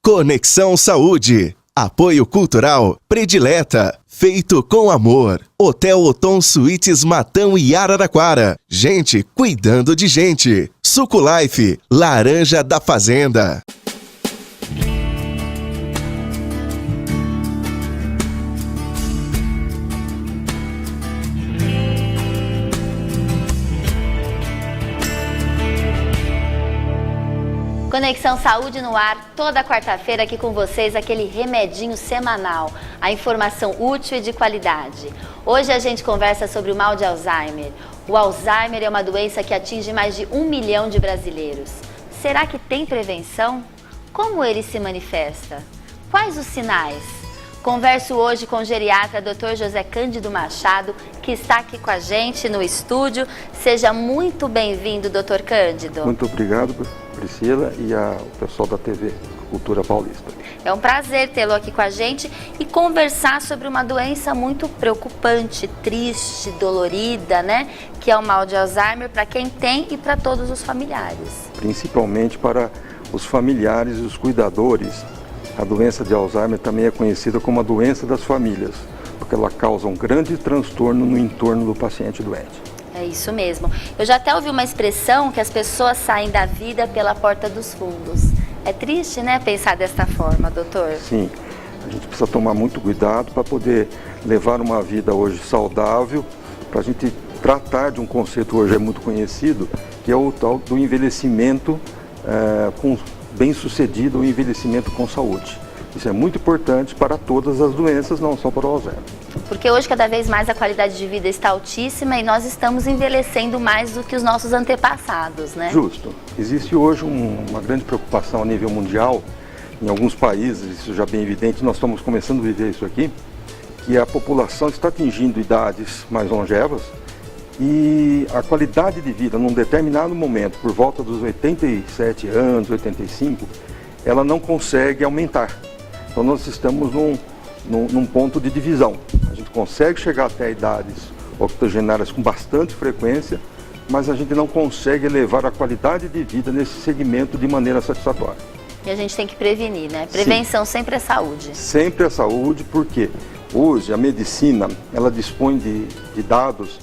Conexão Saúde. Apoio cultural Predileta. Feito com amor. Hotel Otom Suítes Matão e Araraquara. Gente cuidando de gente. Suco Life. Laranja da Fazenda. Conexão Saúde no ar, toda quarta-feira aqui com vocês, aquele remedinho semanal, a informação útil e de qualidade. Hoje a gente conversa sobre o mal de Alzheimer. O Alzheimer é uma doença que atinge mais de 1 milhão de brasileiros. Será que tem prevenção? Como ele se manifesta? Quais os sinais? Converso hoje com o geriatra Dr. José Cândido Machado, que está aqui com a gente no estúdio. Seja muito bem-vindo, Dr. Cândido. Muito obrigado, Priscila, e o pessoal da TV Cultura Paulista. É um prazer tê-lo aqui com a gente e conversar sobre uma doença muito preocupante, triste, dolorida, né? Que é o mal de Alzheimer para quem tem e para todos os familiares. Principalmente para os familiares e os cuidadores. A doença de Alzheimer também é conhecida como a doença das famílias, porque ela causa um grande transtorno no entorno do paciente doente. É isso mesmo. Eu já até ouvi uma expressão que as pessoas saem da vida pela porta dos fundos. É triste, né, pensar desta forma, doutor? Sim. A gente precisa tomar muito cuidado para poder levar uma vida hoje saudável, para a gente tratar de um conceito hoje muito conhecido, que é o tal do envelhecimento bem-sucedido, o envelhecimento com saúde. Isso é muito importante para todas as doenças, não só para o Alzheimer. Porque hoje cada vez mais a qualidade de vida está altíssima e nós estamos envelhecendo mais do que os nossos antepassados, né? Justo. Existe hoje uma grande preocupação a nível mundial, em alguns países, isso já é bem evidente, nós estamos começando a viver isso aqui, que a população está atingindo idades mais longevas e a qualidade de vida num determinado momento, por volta dos 87 anos, 85, ela não consegue aumentar. Então nós estamos num ponto de divisão. A gente consegue chegar até idades octogenárias com bastante frequência, mas a gente não consegue elevar a qualidade de vida nesse segmento de maneira satisfatória. E a gente tem que prevenir, né? Prevenção Sim. Sempre é saúde. Sempre é saúde, porque hoje a medicina ela dispõe de dados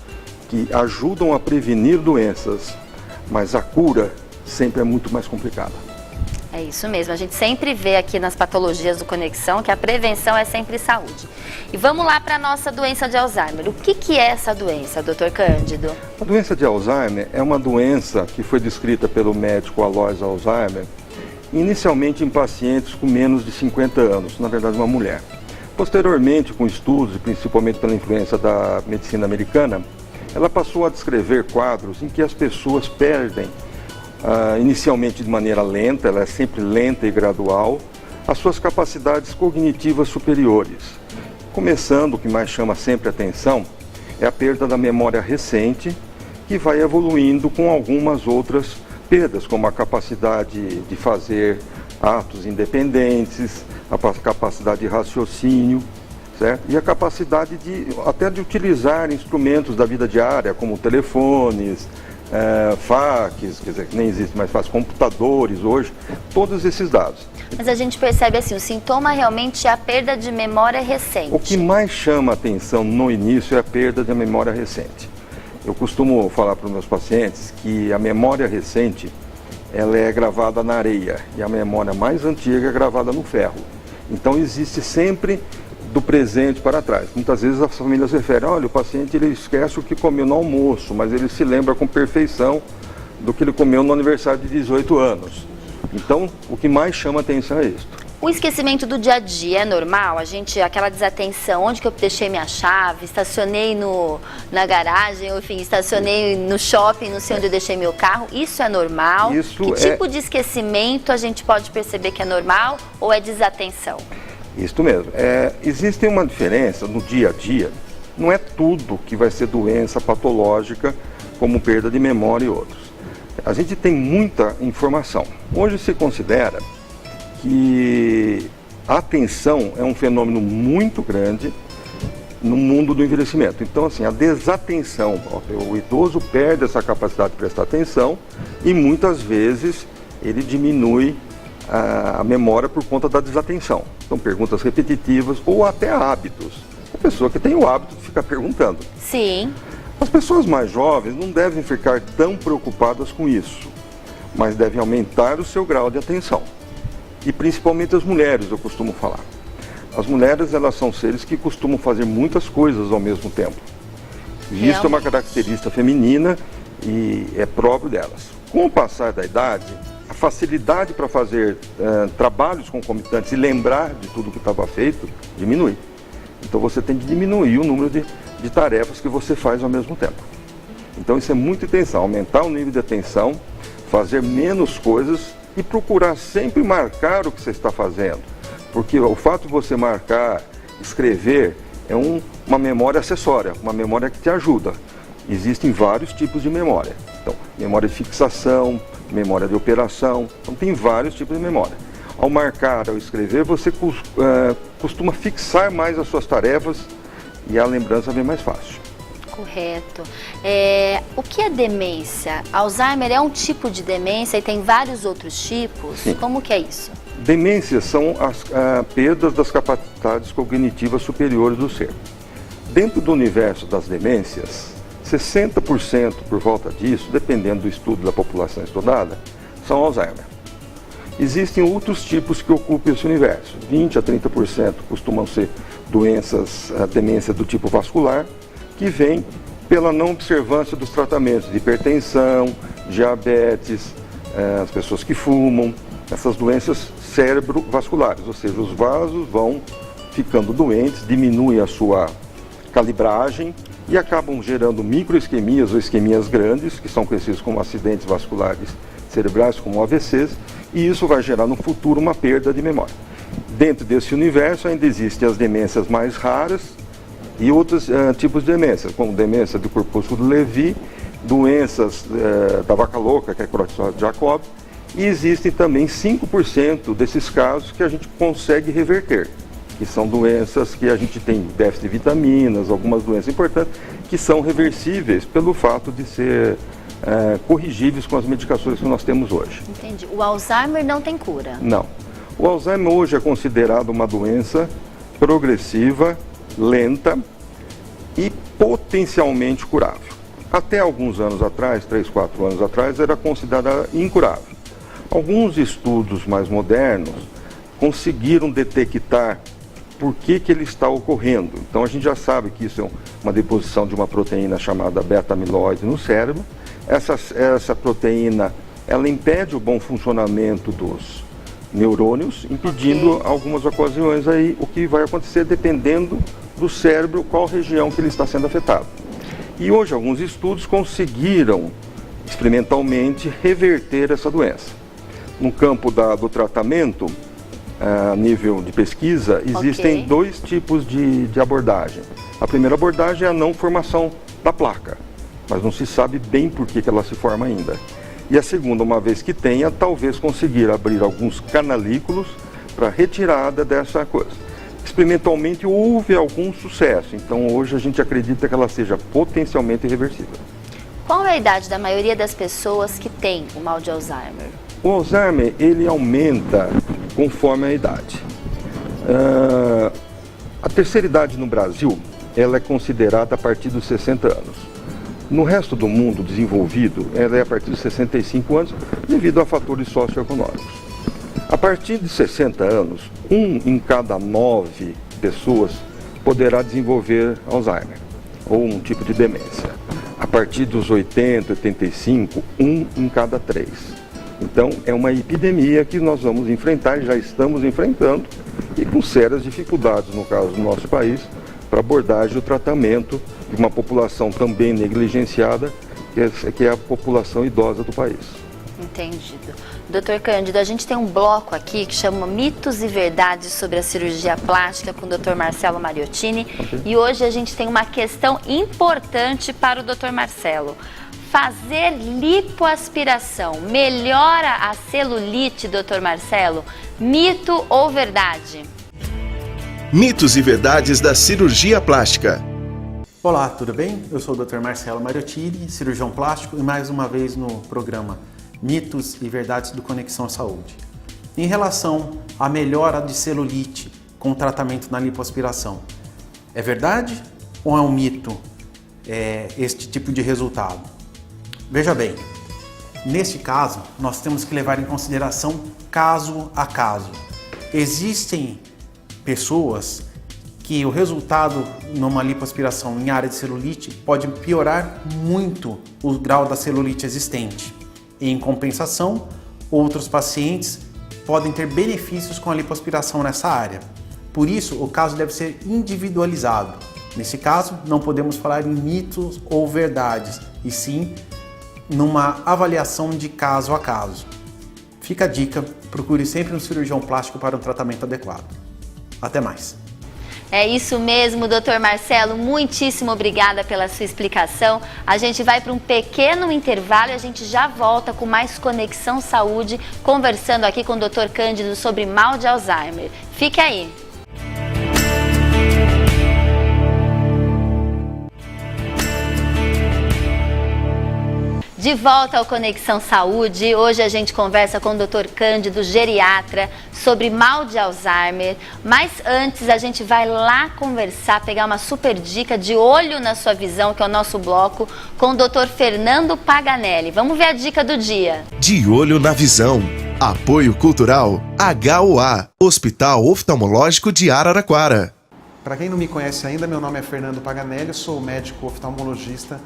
que ajudam a prevenir doenças, mas a cura sempre é muito mais complicada. É isso mesmo, a gente sempre vê aqui nas patologias do Conexão que a prevenção é sempre saúde. E vamos lá para a nossa doença de Alzheimer. O que é essa doença, Dr. Cândido? A doença de Alzheimer é uma doença que foi descrita pelo médico Alois Alzheimer, inicialmente em pacientes com menos de 50 anos, na verdade uma mulher. Posteriormente, com estudos, principalmente pela influência da medicina americana, ela passou a descrever quadros em que as pessoas perdem, inicialmente de maneira lenta, ela é sempre lenta e gradual, as suas capacidades cognitivas superiores. Começando, o que mais chama sempre a atenção é a perda da memória recente, que vai evoluindo com algumas outras perdas, como a capacidade de fazer atos independentes, a capacidade de raciocínio, certo? E a capacidade até de utilizar instrumentos da vida diária, como telefones, fax, quer dizer, que nem existe mais fax, computadores hoje, todos esses dados. Mas a gente percebe assim, o sintoma realmente é a perda de memória recente. O que mais chama a atenção no início é a perda de memória recente. Eu costumo falar para os meus pacientes que a memória recente, ela é gravada na areia e a memória mais antiga é gravada no ferro. Então existe sempre do presente para trás. Muitas vezes as famílias referem, olha, o paciente ele esquece o que comeu no almoço, mas ele se lembra com perfeição do que ele comeu no aniversário de 18 anos. Então, o que mais chama atenção é isso. O esquecimento do dia a dia é normal? Aquela desatenção, onde que eu deixei minha chave, estacionei na garagem, enfim, estacionei no shopping, não sei onde eu deixei meu carro, isso é normal? Que tipo de esquecimento a gente pode perceber que é normal ou é desatenção? Isso mesmo. Existe uma diferença no dia a dia, não é tudo que vai ser doença patológica, como perda de memória e outros. A gente tem muita informação. Hoje se considera que a atenção é um fenômeno muito grande no mundo do envelhecimento. Então, assim, a desatenção, o idoso perde essa capacidade de prestar atenção e muitas vezes ele diminui a memória por conta da desatenção. Então, perguntas repetitivas ou até hábitos. A pessoa que tem o hábito de ficar perguntando. Sim. As pessoas mais jovens não devem ficar tão preocupadas com isso, mas devem aumentar o seu grau de atenção. E principalmente as mulheres, eu costumo falar. As mulheres, elas são seres que costumam fazer muitas coisas ao mesmo tempo. E isso é uma característica feminina e é próprio delas. Com o passar da idade, a facilidade para fazer trabalhos concomitantes e lembrar de tudo que estava feito diminui. Então você tem que diminuir o número de tarefas que você faz ao mesmo tempo. Então isso é muita atenção, aumentar o nível de atenção, fazer menos coisas e procurar sempre marcar o que você está fazendo. Porque o fato de você marcar, escrever, é uma memória acessória, uma memória que te ajuda. Existem vários tipos de memória. Então, memória de fixação, memória de operação, então tem vários tipos de memória. Ao marcar, ao escrever, você costuma fixar mais as suas tarefas e a lembrança vem mais fácil. Correto. O que é demência? Alzheimer é um tipo de demência e tem vários outros tipos? Sim. Como que é isso? Demências são as perdas das capacidades cognitivas superiores do ser. Dentro do universo das demências, 60% por volta disso, dependendo do estudo da população estudada, são Alzheimer. Existem outros tipos que ocupam esse universo. 20% a 30% costumam ser doenças, demência do tipo vascular, que vem pela não observância dos tratamentos de hipertensão, diabetes, as pessoas que fumam, essas doenças cerebrovasculares, ou seja, os vasos vão ficando doentes, diminuem a sua calibragem e acabam gerando microisquemias ou isquemias grandes, que são conhecidos como acidentes vasculares cerebrais, como AVCs, e isso vai gerar no futuro uma perda de memória. Dentro desse universo ainda existem as demências mais raras e outros tipos de demências, como demência do corpúsculo de Levy, doenças da vaca louca, que é Creutzfeldt de Jacob, e existem também 5% desses casos que a gente consegue reverter, que são doenças que a gente tem déficit de vitaminas, algumas doenças importantes, que são reversíveis pelo fato de ser corrigíveis com as medicações que nós temos hoje. Entendi. O Alzheimer não tem cura? Não. O Alzheimer hoje é considerado uma doença progressiva, lenta e potencialmente curável. Até alguns anos atrás, 3, 4 anos atrás, era considerada incurável. Alguns estudos mais modernos conseguiram detectar por que ele está ocorrendo. Então a gente já sabe que isso é uma deposição de uma proteína chamada beta-amiloide no cérebro. Essa proteína, ela impede o bom funcionamento dos neurônios, impedindo algumas ocasiões aí o que vai acontecer dependendo do cérebro, qual região que ele está sendo afetado. E hoje alguns estudos conseguiram experimentalmente reverter essa doença. No campo do tratamento, a nível de pesquisa, existem dois tipos de abordagem. A primeira abordagem é a não formação da placa, mas não se sabe bem por que ela se forma ainda. E a segunda, uma vez que tenha, talvez conseguir abrir alguns canalículos para retirada dessa coisa. Experimentalmente houve algum sucesso, então hoje a gente acredita que ela seja potencialmente reversível. Qual é a idade da maioria das pessoas que têm o mal de Alzheimer? O Alzheimer, ele aumenta conforme a idade. A terceira idade no Brasil, ela é considerada a partir dos 60 anos. No resto do mundo desenvolvido, ela é a partir dos 65 anos, devido a fatores socioeconômicos. A partir de 60 anos, 1 em cada 9 pessoas poderá desenvolver Alzheimer, ou um tipo de demência. A partir dos 80, 85, 1 em cada 3. Então, é uma epidemia que nós vamos enfrentar, já estamos enfrentando, e com sérias dificuldades, no caso do nosso país, para abordagem e o tratamento de uma população também negligenciada, que é a população idosa do país. Entendido. Dr. Cândido, a gente tem um bloco aqui que chama Mitos e Verdades sobre a Cirurgia Plástica com o Dr. Marcelo Mariottini. E hoje a gente tem uma questão importante para o Dr. Marcelo. Fazer lipoaspiração melhora a celulite, Dr. Marcelo? Mito ou verdade? Mitos e verdades da cirurgia plástica. Olá, tudo bem? Eu sou o Dr. Marcelo Mariottini, cirurgião plástico, e mais uma vez no programa Mitos e Verdades do Conexão à Saúde. Em relação à melhora de celulite com tratamento na lipoaspiração, é verdade ou é um mito este tipo de resultado? Veja bem, neste caso, nós temos que levar em consideração caso a caso. Existem pessoas que o resultado numa lipoaspiração em área de celulite pode piorar muito o grau da celulite existente. E, em compensação, outros pacientes podem ter benefícios com a lipoaspiração nessa área. Por isso, o caso deve ser individualizado. Nesse caso, não podemos falar em mitos ou verdades, e sim numa avaliação de caso a caso. Fica a dica, procure sempre um cirurgião plástico para um tratamento adequado. Até mais! É isso mesmo, Dr. Marcelo, muitíssimo obrigada pela sua explicação. A gente vai para um pequeno intervalo e a gente já volta com mais Conexão Saúde, conversando aqui com o Dr. Cândido sobre mal de Alzheimer. Fique aí! De volta ao Conexão Saúde, hoje a gente conversa com o Dr. Cândido, geriatra, sobre mal de Alzheimer. Mas antes a gente vai lá conversar, pegar uma super dica de olho na sua visão, que é o nosso bloco, com o Dr. Fernando Paganelli. Vamos ver a dica do dia. De olho na visão. Apoio Cultural HOA, Hospital Oftalmológico de Araraquara. Para quem não me conhece ainda, meu nome é Fernando Paganelli, eu sou médico oftalmologista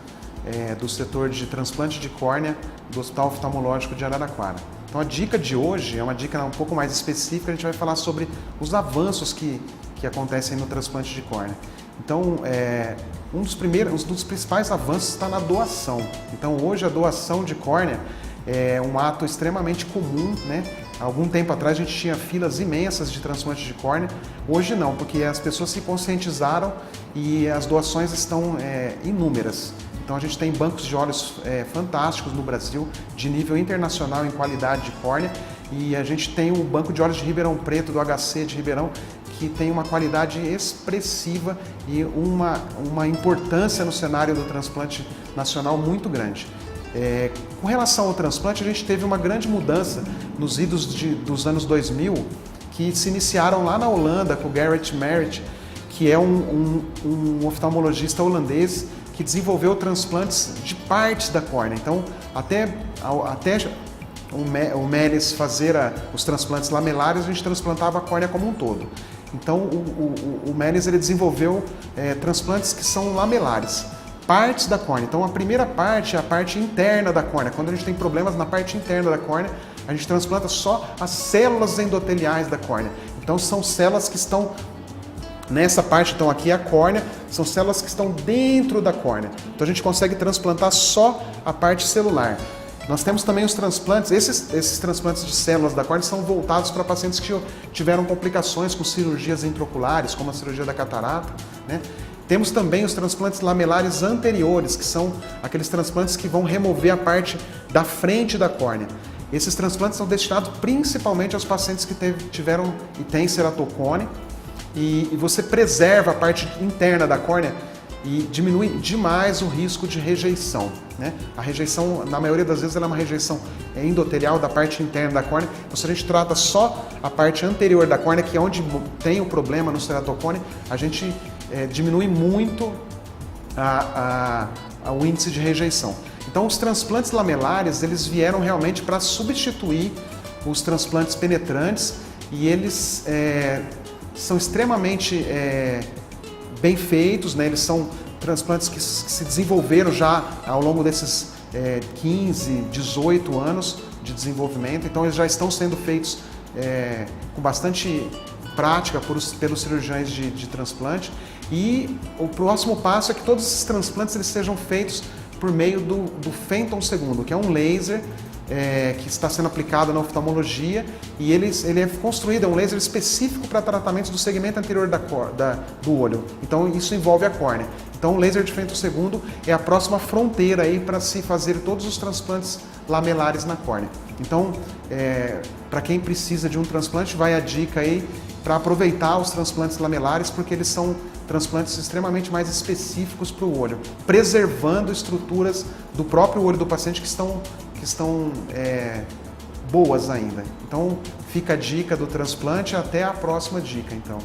do setor de transplante de córnea do Hospital Oftalmológico de Araraquara. Então a dica de hoje é uma dica um pouco mais específica, a gente vai falar sobre os avanços que acontecem no transplante de córnea. Então um dos principais avanços está na doação. Então hoje a doação de córnea é um ato extremamente comum, né? Há algum tempo atrás a gente tinha filas imensas de transplante de córnea, hoje não, porque as pessoas se conscientizaram e as doações estão inúmeras. Então a gente tem bancos de olhos fantásticos no Brasil, de nível internacional em qualidade de córnea, e a gente tem o Banco de Olhos de Ribeirão Preto, do HC de Ribeirão, que tem uma qualidade expressiva e uma importância no cenário do transplante nacional muito grande. Com relação ao transplante, a gente teve uma grande mudança nos idos dos anos 2000, que se iniciaram lá na Holanda com o Gerrit Merritt, que é um oftalmologista holandês que desenvolveu transplantes de partes da córnea. Então, até o Melis fazer os transplantes lamelares, a gente transplantava a córnea como um todo. Então, o Melis ele desenvolveu transplantes que são lamelares, partes da córnea. Então, a primeira parte é a parte interna da córnea. Quando a gente tem problemas na parte interna da córnea, a gente transplanta só as células endoteliais da córnea. Então, são células que estão nessa parte, então aqui é a córnea, são células que estão dentro da córnea. Então a gente consegue transplantar só a parte celular. Nós temos também os transplantes, esses transplantes de células da córnea são voltados para pacientes que tiveram complicações com cirurgias intraoculares, como a cirurgia da catarata, né? Temos também os transplantes lamelares anteriores, que são aqueles transplantes que vão remover a parte da frente da córnea. Esses transplantes são destinados principalmente aos pacientes que tiveram e têm ceratocone, e você preserva a parte interna da córnea e diminui demais o risco de rejeição, né? A rejeição, na maioria das vezes, ela é uma rejeição endotelial da parte interna da córnea. Então, se a gente trata só a parte anterior da córnea, que é onde tem o problema no ceratocone, a gente diminui muito o índice de rejeição. Então, os transplantes lamelares, eles vieram realmente para substituir os transplantes penetrantes, e eles são extremamente bem feitos, né? Eles são transplantes que se desenvolveram já ao longo desses 15, 18 anos de desenvolvimento, então eles já estão sendo feitos com bastante prática pelos cirurgiões de transplante, e o próximo passo é que todos esses transplantes eles sejam feitos por meio do Phantom II, que é um laser que está sendo aplicado na oftalmologia, e ele é construído, é um laser específico para tratamentos do segmento anterior do olho. Então isso envolve a córnea. Então o laser de Phantom II é a próxima fronteira aí para se fazer todos os transplantes lamelares na córnea. Então, para quem precisa de um transplante, vai a dica aí para aproveitar os transplantes lamelares, porque eles são transplantes extremamente mais específicos para o olho, preservando estruturas do próprio olho do paciente que estão boas ainda. Então fica a dica do transplante, até a próxima dica então.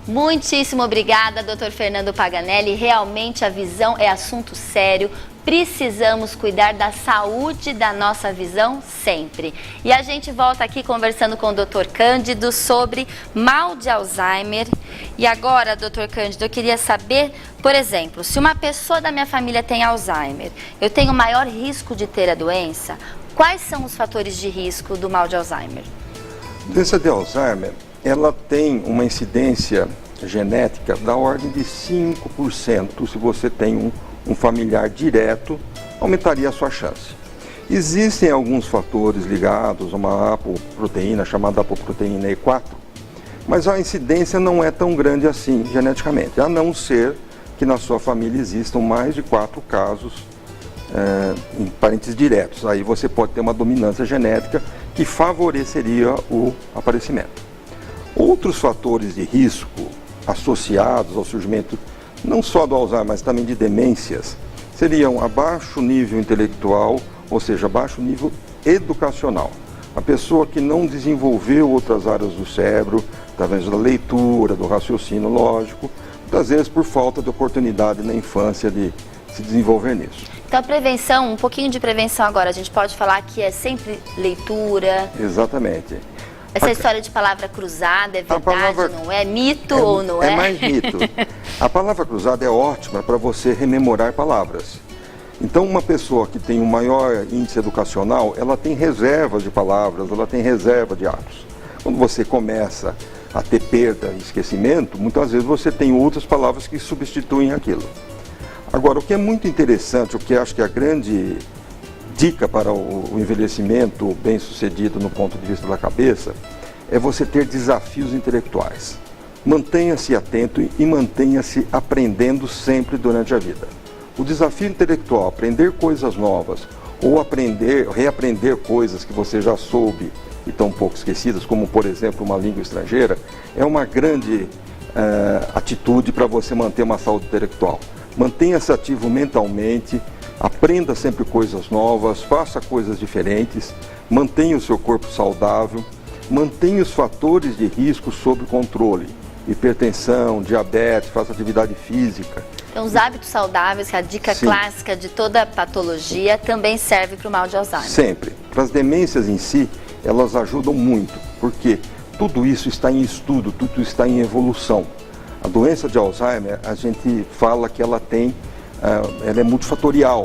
Muitíssimo obrigada, Dr. Fernando Paganelli. Realmente a visão é assunto sério. Precisamos cuidar da saúde da nossa visão sempre. E a gente volta aqui conversando com o Dr. Cândido sobre mal de Alzheimer. E agora, Dr. Cândido, eu queria saber, por exemplo, se uma pessoa da minha família tem Alzheimer, eu tenho maior risco de ter a doença? Quais são os fatores de risco do mal de Alzheimer? A doença de Alzheimer, ela tem uma incidência genética da ordem de 5%. Se você tem um familiar direto, aumentaria a sua chance. Existem alguns fatores ligados a uma apoproteína chamada apoproteína E4, mas a incidência não é tão grande assim geneticamente, a não ser que na sua família existam mais de 4 casos em parentes diretos. Aí você pode ter uma dominância genética que favoreceria o aparecimento. Outros fatores de risco associados ao surgimento não só do Alzheimer, mas também de demências, seriam a baixo nível intelectual, ou seja, baixo nível educacional. A pessoa que não desenvolveu outras áreas do cérebro, através da leitura, do raciocínio lógico, muitas vezes por falta de oportunidade na infância de se desenvolver nisso. Então a prevenção, um pouquinho de prevenção agora, a gente pode falar que é sempre leitura. Exatamente. Essa história de palavra cruzada, é verdade, não é? Mito ou não é? É mais mito. A palavra cruzada é ótima para você rememorar palavras. Então, uma pessoa que tem um maior índice educacional, ela tem reservas de palavras, ela tem reserva de atos. Quando você começa a ter perda e esquecimento, muitas vezes você tem outras palavras que substituem aquilo. Agora, o que é muito interessante, o que acho que é a grande dica para o envelhecimento bem-sucedido no ponto de vista da cabeça, é você ter desafios intelectuais. Mantenha-se atento e mantenha-se aprendendo sempre durante a vida. O desafio intelectual, aprender coisas novas ou reaprender coisas que você já soube e estão um pouco esquecidas, como por exemplo uma língua estrangeira, é uma grande atitude para você manter uma saúde intelectual. Mantenha-se ativo mentalmente, aprenda sempre coisas novas, faça coisas diferentes, mantenha o seu corpo saudável, mantenha os fatores de risco sob controle, hipertensão, diabetes, faça atividade física. Então os hábitos saudáveis, que é a dica clássica de toda patologia, também serve para o mal de Alzheimer. Sempre. Para as demências em si, elas ajudam muito, porque tudo isso está em estudo, tudo está em evolução. A doença de Alzheimer, a gente fala que ela é multifatorial.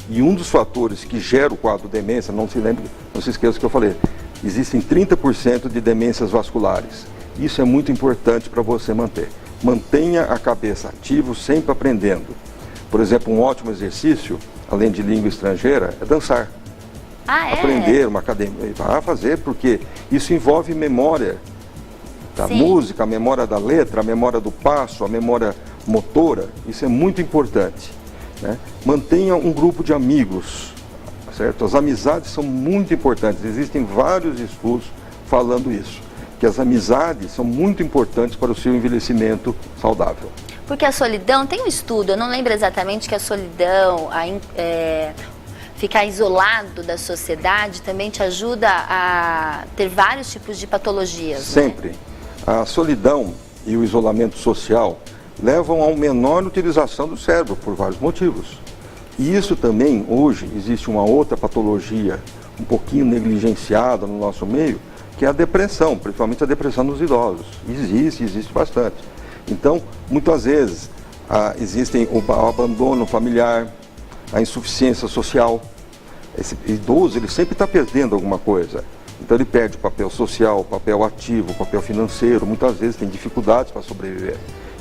E um dos fatores que gera o quadro de demência, não se esqueça que eu falei, existem 30% de demências vasculares. Isso é muito importante para você manter. Mantenha a cabeça ativa, sempre aprendendo. Por exemplo, um ótimo exercício, além de língua estrangeira, é dançar. Aprender uma academia, vai fazer, porque isso envolve memória da música, a memória da letra, a memória do passo, a memória motora. Isso é muito importante, né? Mantenha um grupo de amigos, certo? As amizades são muito importantes. Existem vários estudos falando isso, que as amizades são muito importantes para o seu envelhecimento saudável. Porque a solidão, tem um estudo, eu não lembro exatamente, que a solidão, ficar isolado da sociedade também te ajuda a ter vários tipos de patologias. Sempre. Né? A solidão e o isolamento social levam a uma menor utilização do cérebro por vários motivos. E isso também, hoje, existe uma outra patologia um pouquinho negligenciada no nosso meio, que é a depressão, principalmente a depressão nos idosos. Existe bastante. Então, muitas vezes, existem o abandono familiar, a insuficiência social. Esse idoso, ele sempre está perdendo alguma coisa. Então ele perde o papel social, o papel ativo, o papel financeiro, muitas vezes tem dificuldades para sobreviver.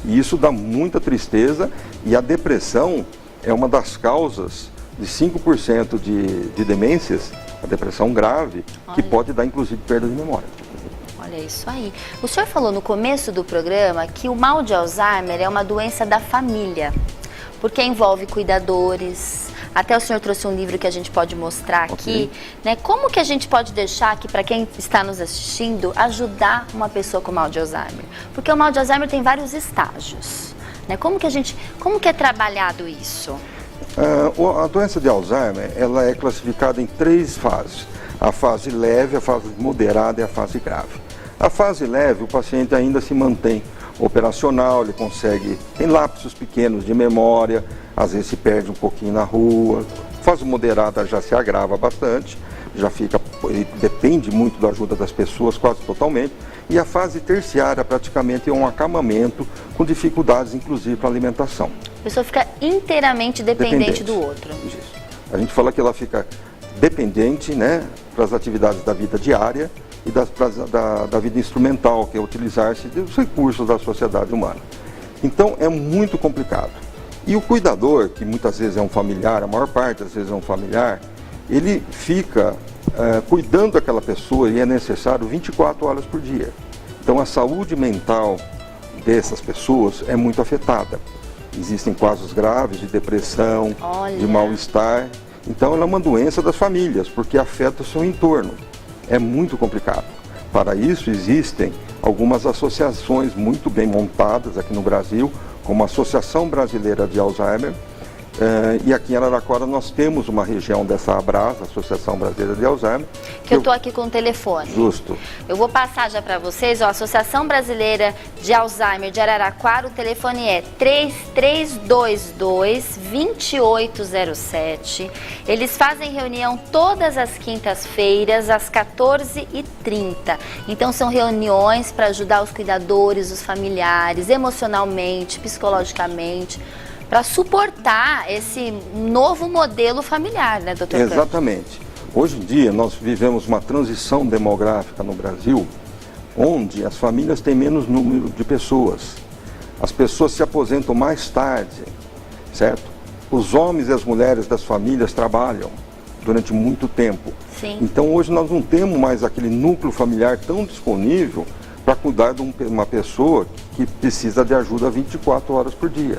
E isso dá muita tristeza, e a depressão é uma das causas de 5% de demências, a depressão grave, que pode dar inclusive perda de memória. Olha isso aí. O senhor falou no começo do programa que o mal de Alzheimer é uma doença da família, porque envolve cuidadores. Até o senhor trouxe um livro que a gente pode mostrar aqui, né? Como que a gente pode deixar aqui, para quem está nos assistindo, ajudar uma pessoa com mal de Alzheimer? Porque o mal de Alzheimer tem vários estágios, né? Como que é trabalhado isso? A doença de Alzheimer, ela é classificada em 3 fases. A fase leve, a fase moderada e a fase grave. A fase leve, o paciente ainda se mantém operacional, ele consegue, tem lapsos pequenos de memória, às vezes se perde um pouquinho na rua. A fase moderada já se agrava bastante, já fica, depende muito da ajuda das pessoas, quase totalmente. E a fase terciária praticamente é um acamamento com dificuldades, inclusive, para alimentação. A pessoa fica inteiramente dependente do outro. Isso. A gente fala que ela fica dependente, né, para as atividades da vida diária e da vida instrumental, que é utilizar-se dos recursos da sociedade humana. Então, é muito complicado. E o cuidador, que muitas vezes é um familiar, a maior parte das vezes é um familiar, ele fica cuidando daquela pessoa e é necessário 24 horas por dia. Então, a saúde mental dessas pessoas é muito afetada. Existem casos graves de depressão, de mal-estar. Então, ela é uma doença das famílias, porque afeta o seu entorno. É muito complicado. Para isso, existem algumas associações muito bem montadas aqui no Brasil, como a Associação Brasileira de Alzheimer, e aqui em Araraquara nós temos uma região dessa ABRAS, Associação Brasileira de Alzheimer. Que eu estou aqui com o telefone. Justo. Eu vou passar já para vocês, ó, a Associação Brasileira de Alzheimer de Araraquara, o telefone é 3322-2807. Eles fazem reunião todas as quintas-feiras, às 14h30. Então são reuniões para ajudar os cuidadores, os familiares, emocionalmente, psicologicamente, para suportar esse novo modelo familiar, né, doutor? Exatamente. Hoje em dia nós vivemos uma transição demográfica no Brasil, onde as famílias têm menos número de pessoas. As pessoas se aposentam mais tarde, certo? Os homens e as mulheres das famílias trabalham durante muito tempo. Sim. Então hoje nós não temos mais aquele núcleo familiar tão disponível para cuidar de uma pessoa que precisa de ajuda 24 horas por dia.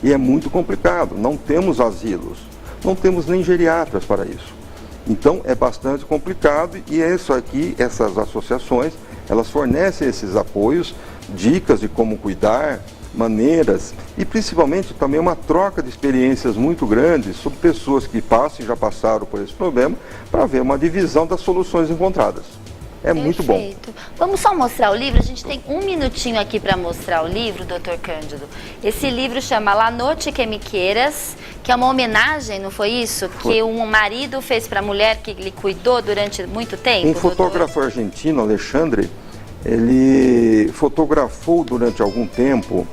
E é muito complicado, não temos asilos, não temos nem geriatras para isso. Então é bastante complicado e isso aqui, essas associações, elas fornecem esses apoios, dicas de como cuidar, maneiras e principalmente também uma troca de experiências muito grandes sobre pessoas que passam e já passaram por esse problema para ver uma divisão das soluções encontradas. É muito bom. Perfeito. Vamos só mostrar o livro? A gente tem um minutinho aqui para mostrar o livro, Dr. Cândido. Esse livro chama La Noche que me quieras, que é uma homenagem, não foi isso? Foi. Que um marido fez para a mulher que lhe cuidou durante muito tempo? Um fotógrafo argentino, Alexandre, ele fotografou durante algum tempo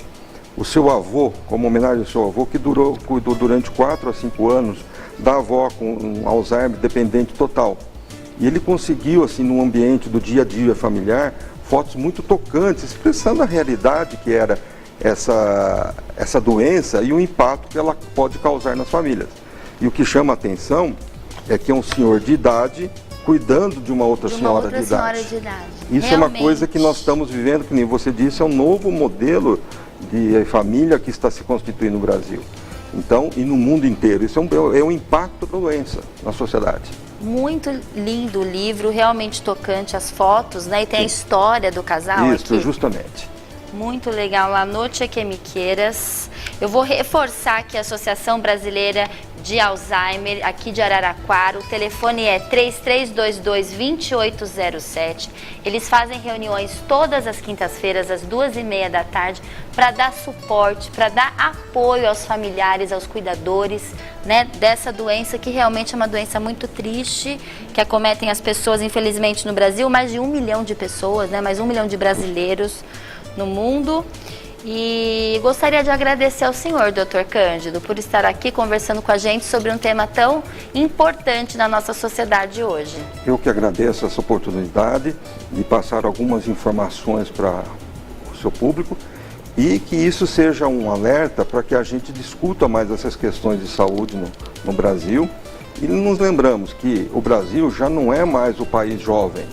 o seu avô, como homenagem ao seu avô, que cuidou durante 4 a 5 anos da avó com um Alzheimer dependente total. E ele conseguiu, assim, no ambiente do dia a dia familiar, fotos muito tocantes, expressando a realidade que era essa doença e o impacto que ela pode causar nas famílias. E o que chama a atenção é que é um senhor de idade cuidando de uma outra senhora de idade. Isso realmente é uma coisa que nós estamos vivendo, que nem você disse, é um novo modelo de família que está se constituindo no Brasil. Então, e no mundo inteiro. Isso é um impacto da doença na sociedade. Muito lindo o livro, realmente tocante, as fotos, né? E tem a história do casal Isso, aqui. justamente. Muito legal, La Noche que me quieras. Eu vou reforçar que a Associação Brasileira de Alzheimer, aqui de Araraquara, o telefone é 3322-2807. Eles fazem reuniões todas as quintas-feiras, às 2h30 da tarde, para dar suporte, para dar apoio aos familiares, aos cuidadores, né, dessa doença que realmente é uma doença muito triste, que acometem as pessoas, infelizmente, no Brasil, mais de 1 milhão de pessoas, né, mais 1 milhão de brasileiros no mundo. E gostaria de agradecer ao senhor, Dr. Cândido, por estar aqui conversando com a gente sobre um tema tão importante na nossa sociedade hoje. Eu que agradeço essa oportunidade de passar algumas informações para o seu público e que isso seja um alerta para que a gente discuta mais essas questões de saúde no Brasil. E nos lembramos que o Brasil já não é mais o país jovem.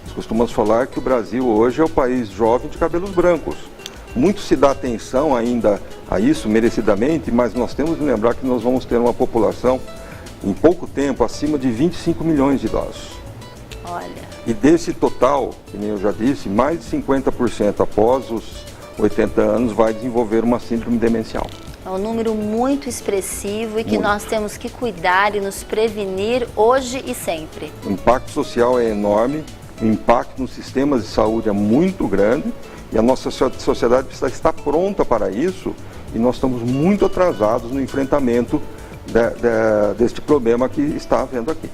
Nós costumamos falar que o Brasil hoje é o país jovem de cabelos brancos. Muito se dá atenção ainda a isso, merecidamente, mas nós temos de lembrar que nós vamos ter uma população, em pouco tempo, acima de 25 milhões de idosos. Olha. E desse total, que nem eu já disse, mais de 50% após os 80 anos vai desenvolver uma síndrome demencial. É um número muito expressivo e que nós temos que cuidar e nos prevenir hoje e sempre. O impacto social é enorme, o impacto nos sistemas de saúde é muito grande e a nossa sociedade precisa estar pronta para isso e nós estamos muito atrasados no enfrentamento deste problema que está havendo aqui.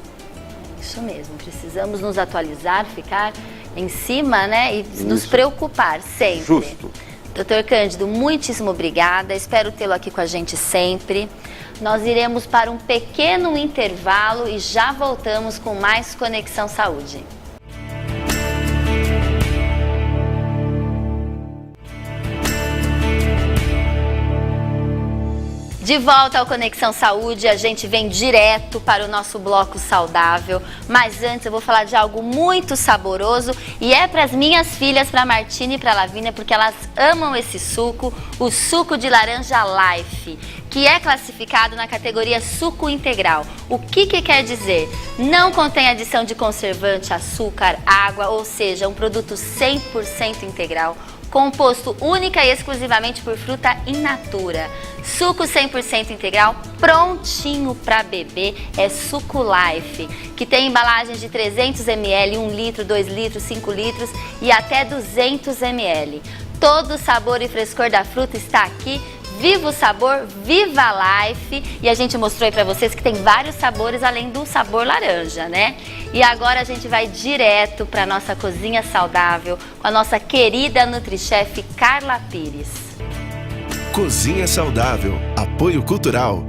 Isso mesmo, precisamos nos atualizar, ficar em cima, né, e nos preocupar sempre. Justo. Dr. Cândido, muitíssimo obrigada, espero tê-lo aqui com a gente sempre. Nós iremos para um pequeno intervalo e já voltamos com mais Conexão Saúde. De volta ao Conexão Saúde, a gente vem direto para o nosso bloco saudável, mas antes eu vou falar de algo muito saboroso e é para as minhas filhas, para a Martina e para a Lavínia, porque elas amam esse suco, o suco de laranja Life, que é classificado na categoria suco integral. O que quer dizer? Não contém adição de conservante, açúcar, água, ou seja, um produto 100% integral, composto única e exclusivamente por fruta in natura. Suco 100% integral, prontinho para beber, é Suco Life, que tem embalagens de 300 ml, 1 litro, 2 litros, 5 litros e até 200 ml. Todo o sabor e frescor da fruta está aqui. Viva o sabor, viva a Life! E a gente mostrou aí pra vocês que tem vários sabores além do sabor laranja, né? E agora a gente vai direto pra nossa cozinha saudável com a nossa querida NutriChef Carla Pires. Cozinha saudável, apoio cultural.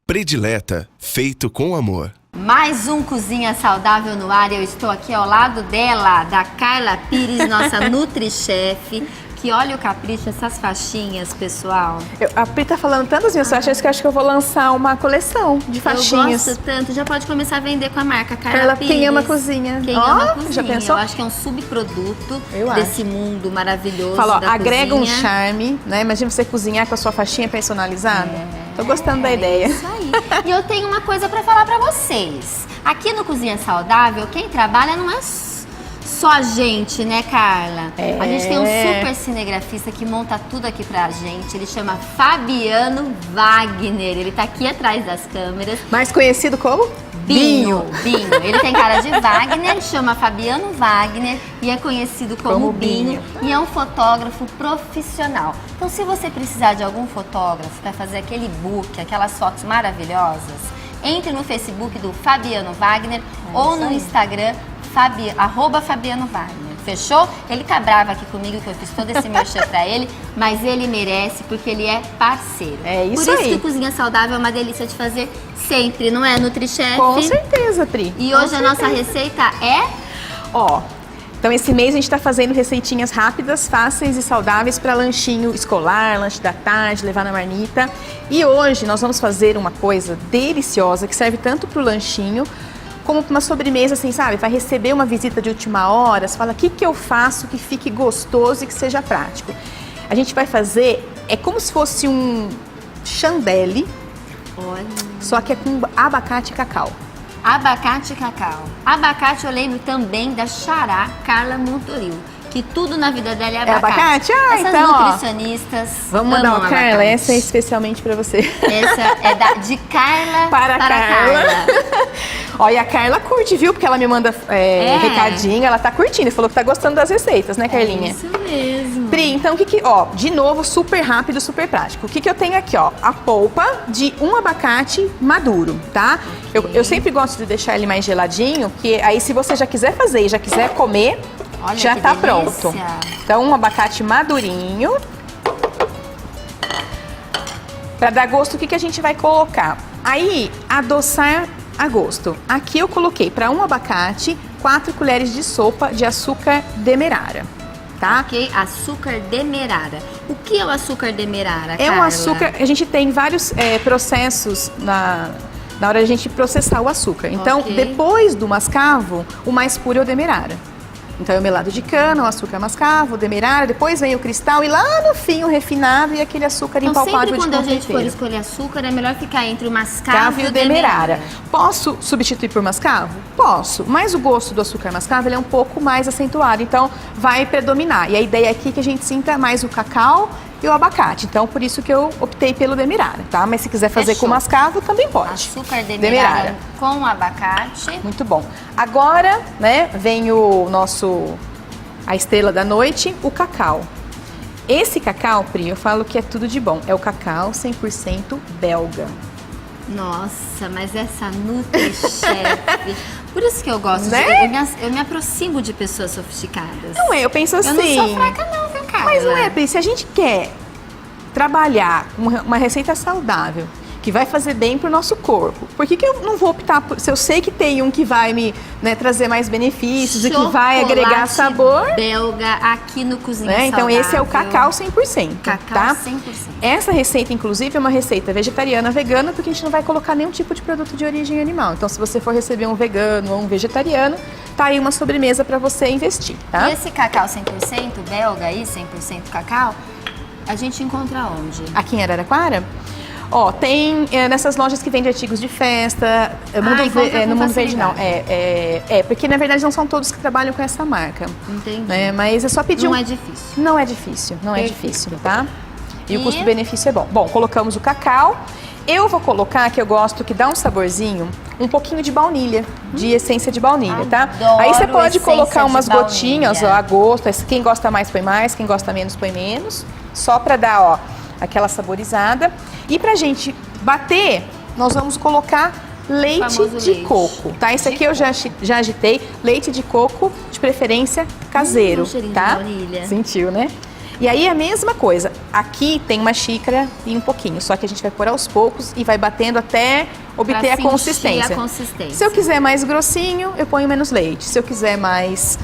Predileta, feito com amor. Mais um Cozinha Saudável no ar. Eu estou aqui ao lado dela, da Carla Pires, nossa NutriChef. Que olha o capricho, essas faixinhas, pessoal. A Pri tá falando tantas minhas faixinhas que eu acho que eu vou lançar uma coleção de faixinhas. Eu gosto tanto, já pode começar a vender com a marca Carla Pires. Quem Ama Cozinha. Quem ama cozinha. Já pensou? Eu acho que é um subproduto Eu desse mundo maravilhoso. Fala, da agrega cozinha. um charme, né? Imagina você cozinhar com a sua faixinha personalizada. Tô gostando da ideia. Isso aí. E eu tenho uma coisa pra falar pra vocês. Aqui no Cozinha Saudável, quem trabalha não é só a gente, né, Carla? A gente tem um super cinegrafista que monta tudo aqui pra gente. Ele chama Fabiano Wagner. Ele tá aqui atrás das câmeras. Mais conhecido como? Binho. Ele tem cara de Wagner, chama Fabiano Wagner e é conhecido como Binho. E é um fotógrafo profissional. Então, se você precisar de algum fotógrafo para fazer aquele book, aquelas fotos maravilhosas, entre no Facebook do Fabiano Wagner ou no Instagram @Fabiano Wagner. Fechou? Ele tá bravo aqui comigo que eu fiz todo esse merchan pra ele, mas ele merece porque ele é parceiro. É isso Por isso aí. que Cozinha Saudável é uma delícia de fazer sempre, não é, NutriChef? Com certeza, Pri. E hoje a nossa receita é... Ó, então esse mês a gente tá fazendo receitinhas rápidas, fáceis e saudáveis para lanchinho escolar, lanche da tarde, levar na marmita. E hoje nós vamos fazer uma coisa deliciosa que serve tanto pro lanchinho como uma sobremesa, assim, sabe? Vai receber uma visita de última hora, você fala, o que eu faço que fique gostoso e que seja prático? A gente vai fazer, é como se fosse um chandelle, Olha. só que é com abacate e cacau. Abacate e cacau. Abacate eu lembro também da Xará Carla Montoril, que tudo na vida dela é abacate. Ah, Essas então, nutricionistas vamos mandar amam uma Carla, abacate. essa é especialmente para você. Essa é de Carla Para Carla. Ó, e a Carla curte, viu? Porque ela me manda recadinho, ela tá curtindo, falou que tá gostando das receitas, né, Carlinha? É isso mesmo. Pri, então ó, de novo, super rápido, super prático. O que eu tenho aqui, ó? A polpa de um abacate maduro, tá? Eu sempre gosto de deixar ele mais geladinho, porque aí se você já quiser fazer e já quiser comer, Olha já que tá delícia. pronto. Então, um abacate madurinho. Para dar gosto, o que a gente vai colocar? Aí, adoçar a gosto. Aqui eu coloquei para um abacate 4 colheres de sopa de açúcar demerara, tá? Ok, açúcar demerara. O que é o açúcar demerara, É um Carla? açúcar, a gente tem vários processos na hora de a gente processar o açúcar. Então, Ok. depois do mascavo, o mais puro é o demerara. Então, é o melado de cana, o açúcar mascavo, o demerara, depois vem o cristal e lá no fim o refinado e aquele açúcar Então, impalpável sempre de quando a gente for confeiteiro. escolher açúcar, é melhor ficar entre o mascavo Mascavo e e o demerara. Posso substituir por mascavo? Posso, mas o gosto do açúcar mascavo ele é um pouco mais acentuado, então vai predominar. E a ideia aqui é que a gente sinta mais o cacau e o abacate. Então, por isso que eu optei pelo demerara, tá? Mas se quiser fazer com Fechou. mascavo, também pode. Açúcar demerara com abacate. Muito bom. Agora, né, vem a estrela da noite, o cacau. Esse cacau, Pri, eu falo que é tudo de bom. É o cacau 100% belga. Nossa, mas essa Nutri-Chef... Por isso que eu gosto Né? eu me aproximo de pessoas sofisticadas. Não é, eu penso assim... Eu não sou fraca não, viu, Carla? Mas não é, Pri, se a gente quer trabalhar uma receita saudável, que vai fazer bem pro nosso corpo, por que eu não vou optar por... Se eu sei que tem um que vai me trazer mais benefícios e que vai agregar sabor... belga aqui no Cozinha Saudável. Então esse é o cacau 100%, Cacau tá? 100%. Essa receita, inclusive, é uma receita vegetariana, vegana, porque a gente não vai colocar nenhum tipo de produto de origem animal. Então, se você for receber um vegano ou um vegetariano, tá aí uma sobremesa para você investir, tá? E esse cacau 100% belga aí, 100% cacau, a gente encontra onde? Aqui em Araraquara, ó, tem nessas lojas que vendem artigos de festa, encontra com no Mundo Verde não, facilidade. porque na verdade não são todos que trabalham com essa marca. Entendi. Né? Mas é só pedir Não é difícil. Não é difícil, não é Perfeito. difícil, tá? E o custo-benefício é bom. Bom, colocamos o cacau. Eu vou colocar, que eu gosto que dá um saborzinho, um pouquinho de baunilha, de essência de baunilha, tá? Adoro Aí você pode essência colocar de umas baunilha. gotinhas, ó, a gosto. Quem gosta mais põe mais, quem gosta menos põe menos. Só pra dar, ó, aquela saborizada. E pra gente bater, nós vamos colocar leite Famoso de leite. coco, tá? Esse aqui eu já agitei, leite de coco, de preferência caseiro, cheirinho de tá? baunilha. Sentiu, né? E aí a mesma coisa, aqui tem uma xícara e um pouquinho, só que a gente vai pôr aos poucos e vai batendo até obter Pra a sentir consistência. a consistência. Se eu quiser mais grossinho, eu ponho menos leite. Se eu quiser mais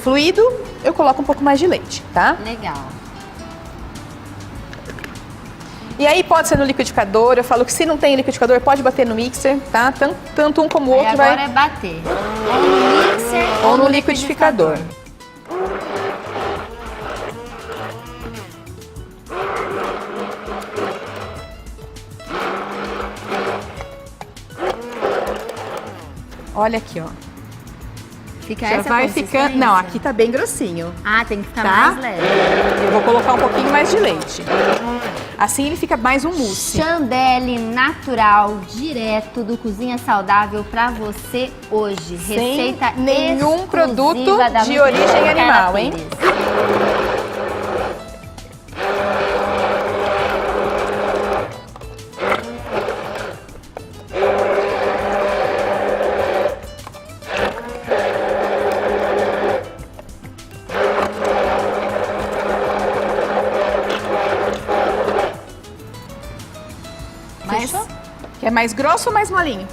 fluido, eu coloco um pouco mais de leite, tá? Legal. E aí pode ser no liquidificador, eu falo que se não tem liquidificador, pode bater no mixer, tá? Tanto um como o Aí outro agora vai... é bater. Ou no mixer Ou no liquidificador. Olha aqui, ó. Fica Já essa vai consistência? ficando... Não, aqui tá bem grossinho. Ah, tem que ficar Tá? mais leve. Eu vou colocar um pouquinho mais de leite. Assim ele fica mais um mousse. Chandelle natural, direto do Cozinha Saudável pra você hoje. Sem Receita nenhum exclusiva produto da de Nutri-Chef origem animal, Carla hein? Pires. Mas, quer mais grosso ou mais molinho?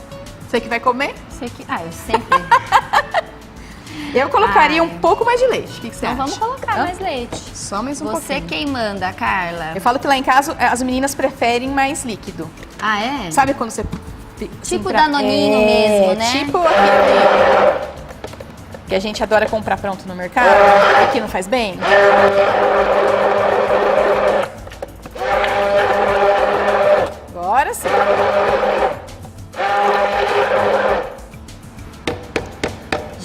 Você que vai comer? Eu sempre. Eu colocaria Ai. um pouco mais de leite. O que você Então acha? vamos colocar Hã? mais leite. Só mais um Você pouquinho. quem manda, Carla? Eu falo que lá em casa as meninas preferem mais líquido. Ah, é? Sabe quando você... Tipo danoninho mesmo, né? Tipo aquele que a gente adora comprar pronto no mercado, que não faz bem. Agora sim.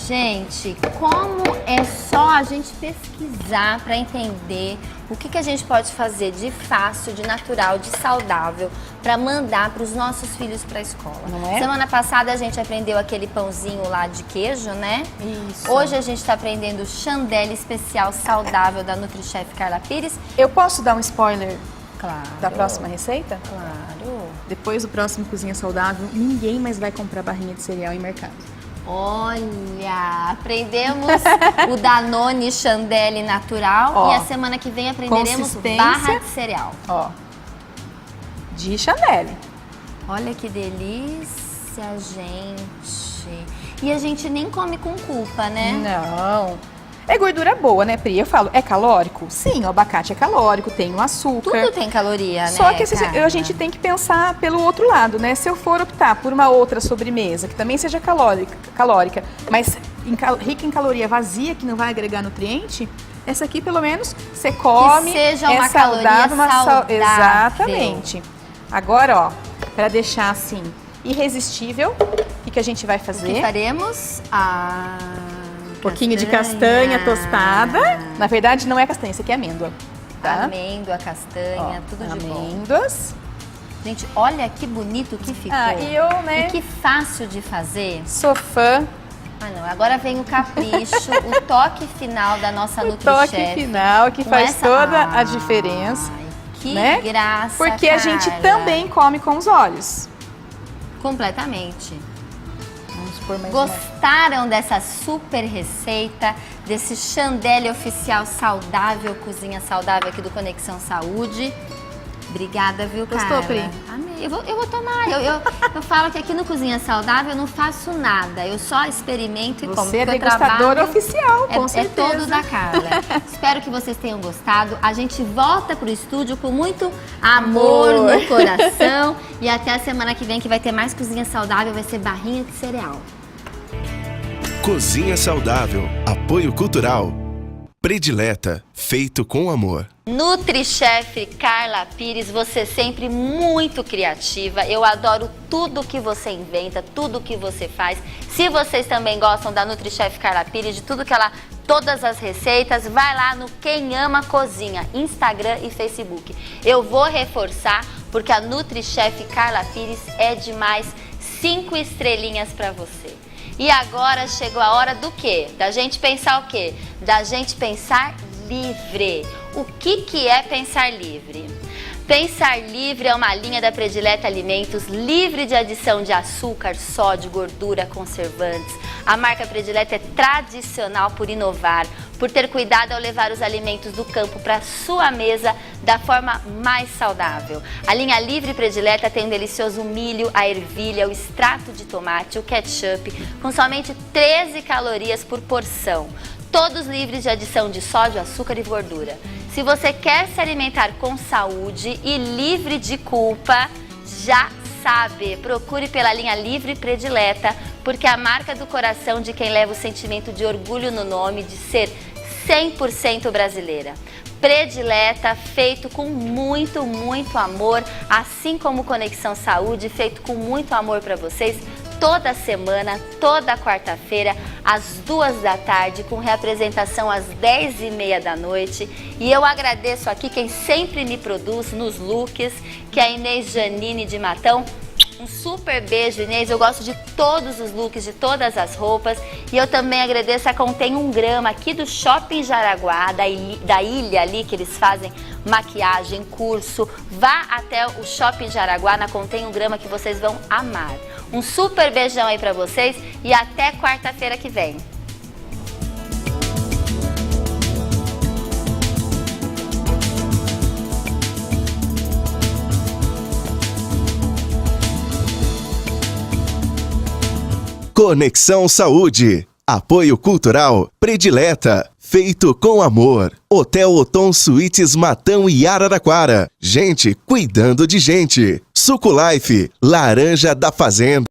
Gente, como é só a gente pesquisar para entender o que a gente pode fazer de fácil, de natural, de saudável para mandar para os nossos filhos para a escola. Não é? Semana passada a gente aprendeu aquele pãozinho lá de queijo, né? Isso. Hoje a gente está aprendendo o Chandelle especial saudável da Nutri-Chef Carla Pires. Eu posso dar um spoiler Claro. da próxima receita? Claro. Depois do próximo Cozinha Saudável, ninguém mais vai comprar barrinha de cereal em mercado. Olha, aprendemos o Danone Chandelle natural Ó, e a semana que vem aprenderemos consistência. barra de cereal. Ó, de Chandelle. Olha que delícia, gente. E a gente nem come com culpa, né? Não. É gordura boa, né, Pri? Eu falo, é calórico? Sim, o abacate é calórico, tem o açúcar. Tudo tem caloria, né? Só que Carla? a gente tem que pensar pelo outro lado, né? Se eu for optar por uma outra sobremesa, que também seja calórica, mas rica em caloria vazia, que não vai agregar nutriente, essa aqui, pelo menos, você come, Que seja uma é saudável, caloria saudável. Exatamente. Agora, ó, para deixar assim, irresistível, o que a gente vai O que fazer? faremos? Um pouquinho de castanha tostada. Na verdade, não é castanha, isso aqui é amêndoa. tá? Amêndoa, castanha, Ó, tudo de bom. amêndoas. Gente, olha que bonito que ficou. E eu, né, E que fácil de fazer. sou fã. Ah, não. Agora vem o capricho, o toque final da nossa O NutriChef. toque final que com faz essa- toda a Ai, diferença. Que né? graça, Porque a gente Carla. também come com os olhos. Completamente. Vamos pôr mais uma. Gostaram dessa super receita, desse chandelle oficial saudável, cozinha saudável aqui do Conexão Saúde? Obrigada, viu, Gostou, Carla? Pri? Amei. Eu vou tomar. Eu falo que aqui no Cozinha Saudável eu não faço nada. Eu só experimento e como. Você é porque eu degustadora trabalho- oficial, com É certeza. todo da Carla. Espero que vocês tenham gostado. A gente volta pro estúdio com muito amor Amor. no coração. E até a semana que vem que vai ter mais Cozinha Saudável. Vai ser barrinha de cereal. Cozinha Saudável. Apoio Cultural. Predileta. Feito com amor. NutriChef Carla Pires, você sempre muito criativa. Eu adoro tudo que você inventa, tudo que você faz. Se vocês também gostam da NutriChef Carla Pires, de tudo que ela, todas as receitas, vai lá no Quem Ama Cozinha, Instagram e Facebook. Eu vou reforçar porque a NutriChef Carla Pires é demais. 5 estrelinhas para você. E agora chegou a hora do quê? Da gente pensar o quê? Da gente pensar livre. O que é pensar livre? Pensar livre é uma linha da Predileta Alimentos, livre de adição de açúcar, sódio, gordura, conservantes. A marca Predileta é tradicional por inovar, por ter cuidado ao levar os alimentos do campo para sua mesa da forma mais saudável. A linha Livre Predileta tem um delicioso milho, a ervilha, o extrato de tomate, o ketchup, com somente 13 calorias por porção. Todos livres de adição de sódio, açúcar e gordura. Se você quer se alimentar com saúde e livre de culpa, já sabe, procure pela linha Livre Predileta, porque é a marca do coração de quem leva o sentimento de orgulho no nome de ser 100% brasileira. Predileta, feito com muito, muito amor, assim como Conexão Saúde, feito com muito amor para vocês. Toda semana, toda quarta-feira, às 2 da tarde, com reapresentação às 10h30 da noite. E eu agradeço aqui quem sempre me produz nos looks, que é a Inês Janine de Matão. Um super beijo, Inês. Eu gosto de todos os looks, de todas as roupas. E eu também agradeço a Contém 1 Grama, aqui do Shopping Jaraguá, da ilha ali, que eles fazem maquiagem, curso. Vá até o Shopping Jaraguá, na Contém 1 Grama, que vocês vão amar. Um super beijão aí pra vocês e até quarta-feira que vem. Conexão Saúde. Apoio Cultural Predileta. Feito com amor. Hotel Otom Suítes Matão e Araraquara. Gente cuidando de gente. Suco Life. Laranja da Fazenda.